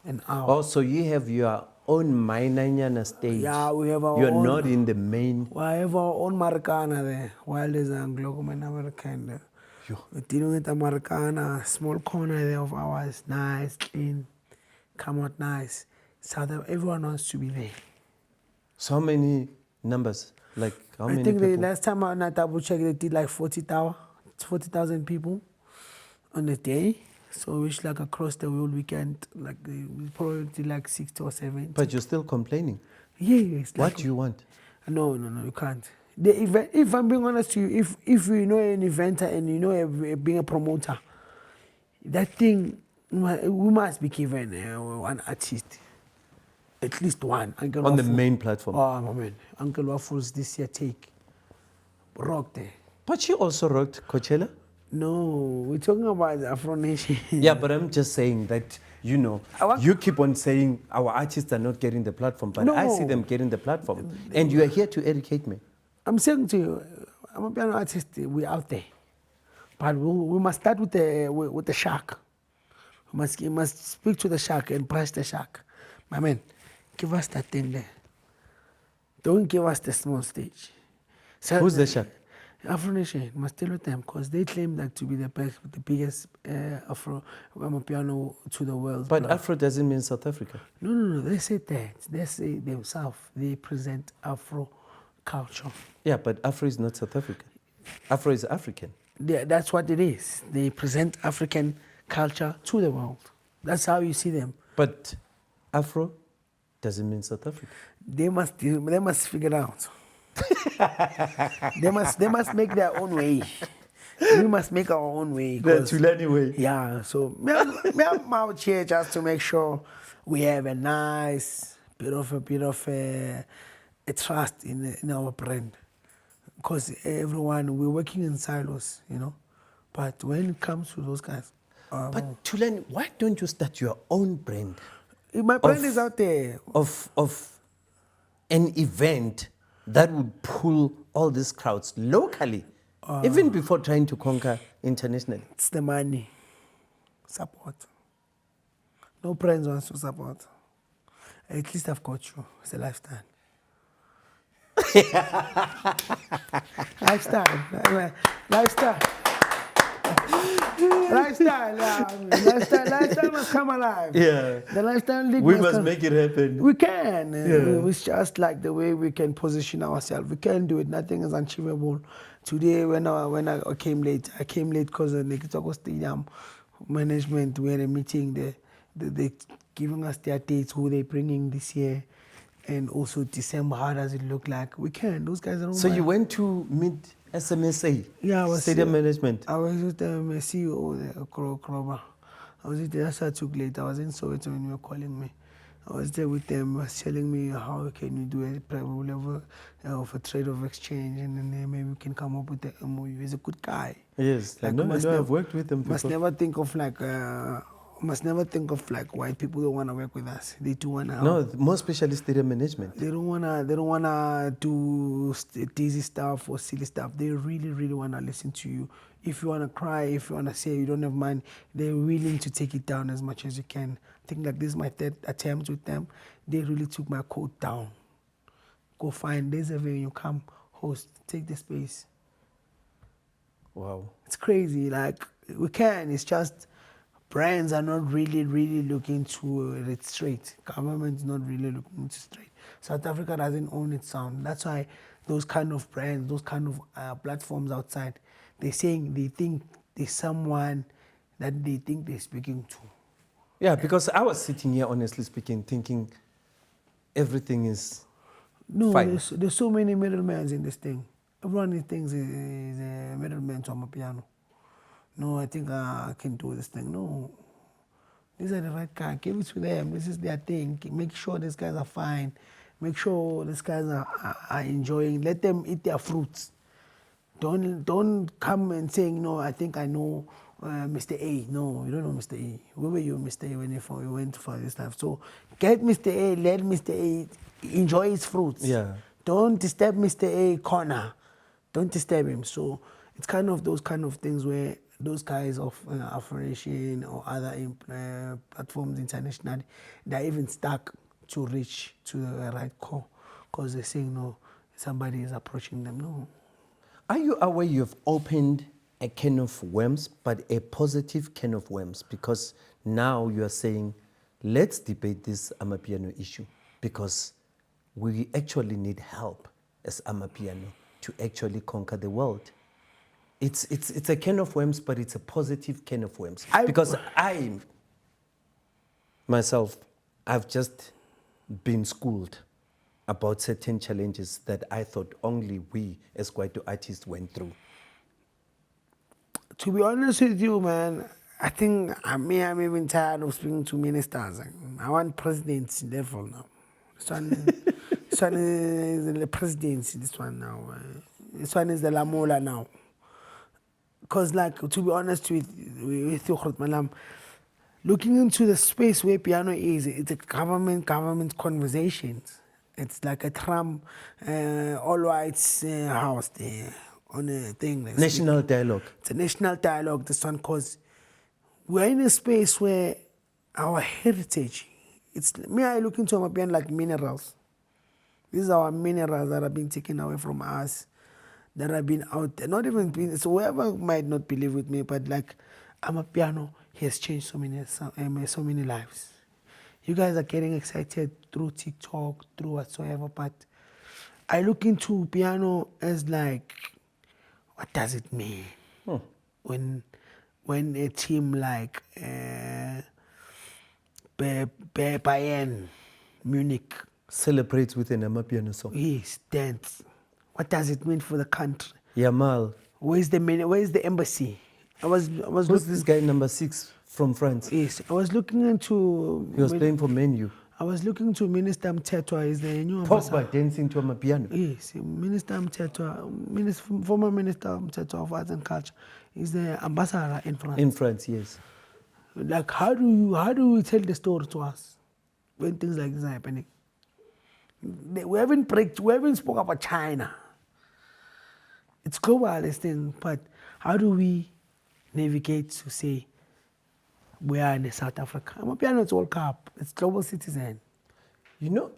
an hour. Oh, so you have your own Mainanyana stage. Yeah, we have our You're own. not in the main. We have our own Maracana there. While there's Anglo and American there. We're dealing with Americana, small corner there of ours, nice, clean, come out nice. Everyone wants to be there. So how many numbers? Like how many I think people? the last time I double checked, they did like 40,000 people on a day. So which like across the whole weekend, like we probably did like 60 or 70. But you're still complaining. Yes. What do you want? No, you can't. The event, if I'm being honest to you, if you know an eventer and you know being a promoter, that thing, we must be given one artist. At least one. Uncle on Waffles. The main platform. Oh, my man. Uncle Waffles this year rocked there. But she also rocked Coachella? No, we're talking about the Afro Nation. Yeah, but I'm just saying that, you keep on saying our artists are not getting the platform, but I see them getting the platform. And you are here to educate me. I'm saying to you, I'm a piano artist, we're out there. But we must start with the shark. We must speak to the shark and price the shark. My man, give us that thing there. Don't give us the small stage. So Who's the shark? Afro Nation must deal with them because they claim that to be the biggest Afro Amapiano to the world. But Afro doesn't mean South Africa. No. They say that. They say themselves. They present Afro culture. Yeah, but Afro is not South Africa. Afro is African. That's what it is. They present African culture to the world. That's how you see them. But Afro doesn't mean South Africa. They must figure it out. they must make their own way. We must make our own way. The Thulani Way. Yeah, so me I'm out here just to make sure we have a nice bit of a trust in our brand. Because everyone, we're working in silos, you know. But when it comes to those guys, But Thulani, why don't you start your own brand my brand is out there. of an event that would pull all these crowds locally, even before trying to conquer internationally? It's the money. Support. No friends wants to support. At least I've got you. It's a lifestyle. Lifestyle. Lifestyle must come alive. Yeah. The lifestyle league We must come. make it happen. We can. Yeah. It's just like the way we can position ourselves. We can do it. Nothing is unachievable. Today, when I came late because the Nekitoko Stadium management, we had a meeting. They giving us their dates, who they're bringing this year, and also December. How does it look like? We can. Those guys are on. So you went to meet SMSA, Yeah, I was Stadium Management. I was with the CEO, the Kroba. I was with the that's why I took late. I was in Soweto when you were calling me. I was there with them, was telling me how can we do a private level of a trade of exchange, and then maybe we can come up with the MOU. He's a good guy. Yes, I know I've worked with them Must before. never think of like why people don't want to work with us. They do want to. No, more especially stadium management. They don't wanna do dizzy stuff or silly stuff. They really wanna listen to you. If you wanna cry, if you wanna say you don't have money, they're willing to take it down as much as you can. I think like this is my third attempt with them. They really took my code down. Go find there's a venue, come host, take the space. Wow. It's crazy. Like we can. It's just brands are not really looking to it straight. Government is not really looking to straight. South Africa doesn't own its sound. That's why those kind of brands, those kind of platforms outside, they're saying they think there's someone that they think they're speaking to. Yeah, because I was sitting here, honestly speaking, thinking everything is fine. There's so many middlemen in this thing. Everyone thinks is a middleman to Amapiano. No, I think I can do this thing. No. These are the right guys. Give it to them. This is their thing. Make sure these guys are fine. Make sure these guys are enjoying. Let them eat their fruits. Don't come and saying, no, I think I know Mr. A. No, you don't know Mr. A. Where were you, Mr. A, when you went for this stuff? So get Mr. A, let Mr. A enjoy his fruits. Yeah. Don't disturb Mr. A corner. Don't disturb him. So it's kind of those kind of things where those guys of Afro-Nation or other platforms internationally, they're even stuck to reach to the right core because they're saying, no, somebody is approaching them. No. Are you aware you've opened a can of worms, but a positive can of worms? Because now you are saying, let's debate this Amapiano issue because we actually need help as Amapiano to actually conquer the world. It's a can of worms, but it's a positive can of worms. Because I've just been schooled about certain challenges that I thought only we as Kwaito artists went through. To be honest with you, man, I think I'm even tired of speaking to ministers. I want presidency level now. This one is the presidency, this one now. This one is the Lamola now. Because, like, to be honest with you, Malam, looking into the space where piano is, it's a government conversations. It's like a tram, all whites house there on a thing. National dialogue. It's a national dialogue, this one, because we're in a space where our heritage, I look into Amapiano like minerals. These are our minerals that are being taken away from us. that have been out there. Not even been, so whoever might not believe with me, but like Amapiano has changed so many lives. You guys are getting excited through TikTok, through whatsoever, but I look into piano as like, what does it mean when a team like Bayern Munich Celebrates with an Amapiano song. yes dance? What does it mean for the country? Yamal. Where's the embassy? I was Who's this guy number 6 from France? Yes, I was looking into. He was playing for Menu. I was looking to Minister Mtetwa. Is the new Pogba ambassador? dancing to Amapiano. Yes, Minister Mtetwa, former Minister Mtetwa of Arts and Culture, is the ambassador in France. In France, yes. Like, how do we tell the story to us when things like this are happening? We haven't spoken about China. It's global, this thing, but how do we navigate to say we are in South Africa? Amapiano, it's World Cup. It's global citizen. You know,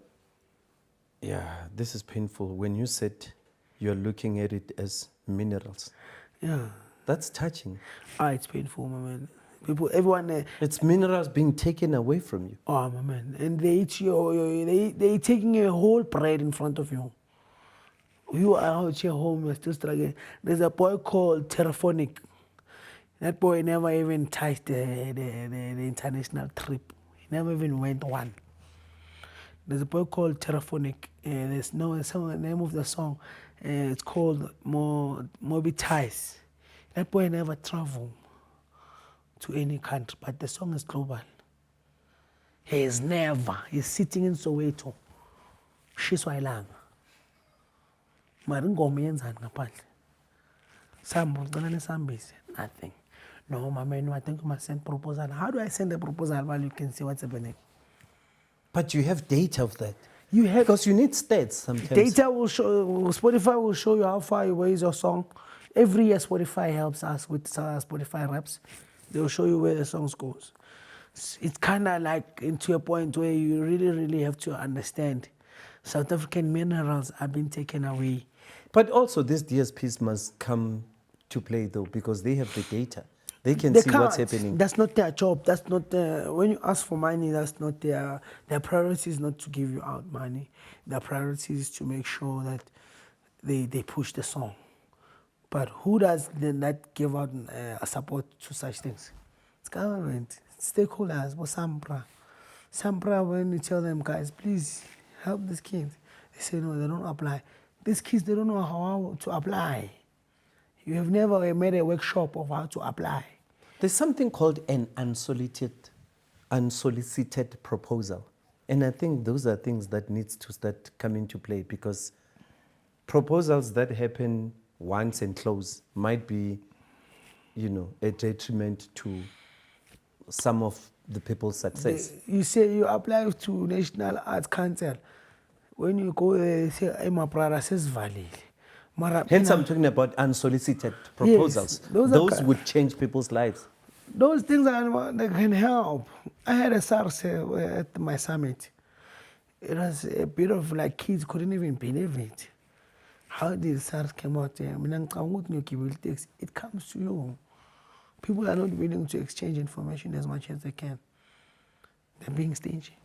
yeah, this is painful. When you said you're looking at it as minerals, Yeah. that's touching. It's painful, my man. People, everyone. It's minerals being taken away from you. Oh, my man. And they eat they taking a whole bread in front of you. You are out here home, you're still struggling. There's a boy called Terraphonic. That boy never even touched the international trip. He never even went one. There's a boy called Terraphonic. There's no song, the name of the song. It's called Moby Ties. That boy never traveled to any country, but the song is global. He's sitting in Soweto. Shiswa ilanga. Mari ingoma yenzani ngaphandle? Sambo ngicela nisambise. Nothing. No, my man, I think you must send proposal. How do I send a proposal while you can see what's happening? But you have data of that. You have Because you need stats sometimes. data will show, Spotify will show you how far away is your song. Every year Spotify helps us with Spotify raps. They'll show you where the songs goes. It's kind of like into a point where you really, really have to understand South African minerals are being taken away. But also these DSPs must come to play though, because they have the data. They can They see what's can't. happening. That's not their job. That's not when you ask for money. That's not their priority. Is not to give you out money. Their priority is to make sure that they push the song. But who does then that give out support to such things? It's government, it's stakeholders, or Sampra. Sampra, when you tell them, guys, please help these kids, they say no, they don't apply. These kids, they don't know how to apply. You have never made a workshop of how to apply. There's something called an unsolicited proposal. And I think those are things that needs to start coming to play, because proposals that happen once and close might be, a detriment to some of the people's success. You say you apply to National Arts Council. When you go there, they say, "Hey, my brother says valid." Hence, I'm talking about unsolicited proposals. Yes, those would change people's lives. Those things that can help. I had a SARS at my summit. It was a bit of like kids couldn't even believe it. How did SARS come out there? It comes to you. People are not willing to exchange information as much as they can. They're being stingy.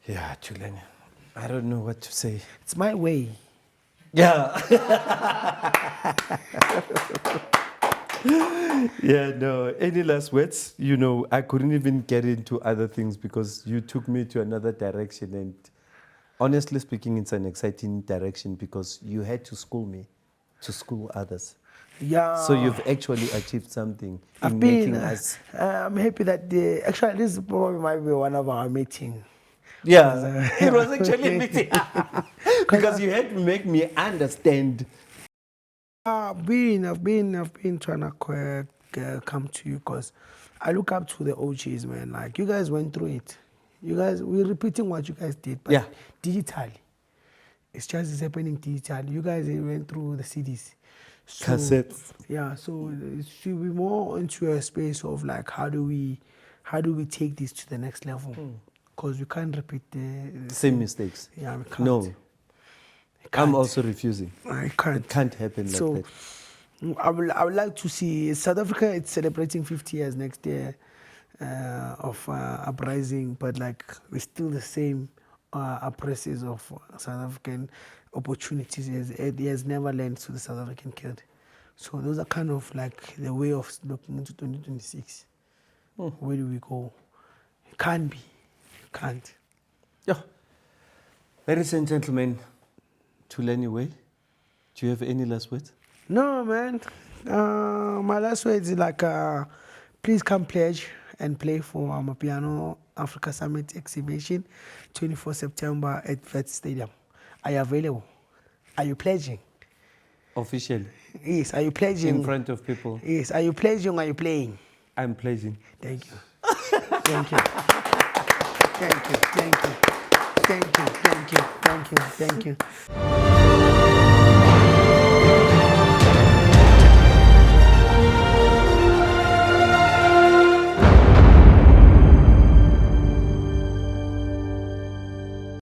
Yeah, Thulani, I don't know what to say. It's my way. Yeah. Yeah, no. Any last words? I couldn't even get into other things because you took me to another direction. And honestly speaking, it's an exciting direction because you had to school me to school others. Yeah. So you've actually achieved something I'm happy that actually this probably might be one of our meetings. Yeah, it was actually a meeting because you had to make me understand. I've been trying to come to you because I look up to the OGs, man. Like, you guys went through it. We're repeating what you guys did, but digitally. It's just happening digitally. You guys went through the CDs. So, Cassettes. Yeah, so it should be more into a space of like, how do we take this to the next level? Because we can't repeat the Same mistakes. Yeah, we can't. No. I'm also refusing. I can't. It can't happen like So that. I would like to see South Africa. It's celebrating 50 years next year of uprising, but like we're still the same oppressors of South African opportunities. It has never lent to the South African kid. So those are kind of like the way of looking into 2026. Where do we go? It can't be. Can't. Yeah. Ladies and gentlemen, Thulani Way, do you have any last words? No, man. My last words is like, please come pledge and play for Amapiano Africa Summit exhibition, 24 September at Vet Stadium. Are you available? Are you pledging? Officially, Yes. Are you pledging? in front of people, Yes. Are you pledging or are you playing? I'm pledging. Thank you. Thank you. Thank you. Thank you. Thank you. Thank you. Thank you. Thank you.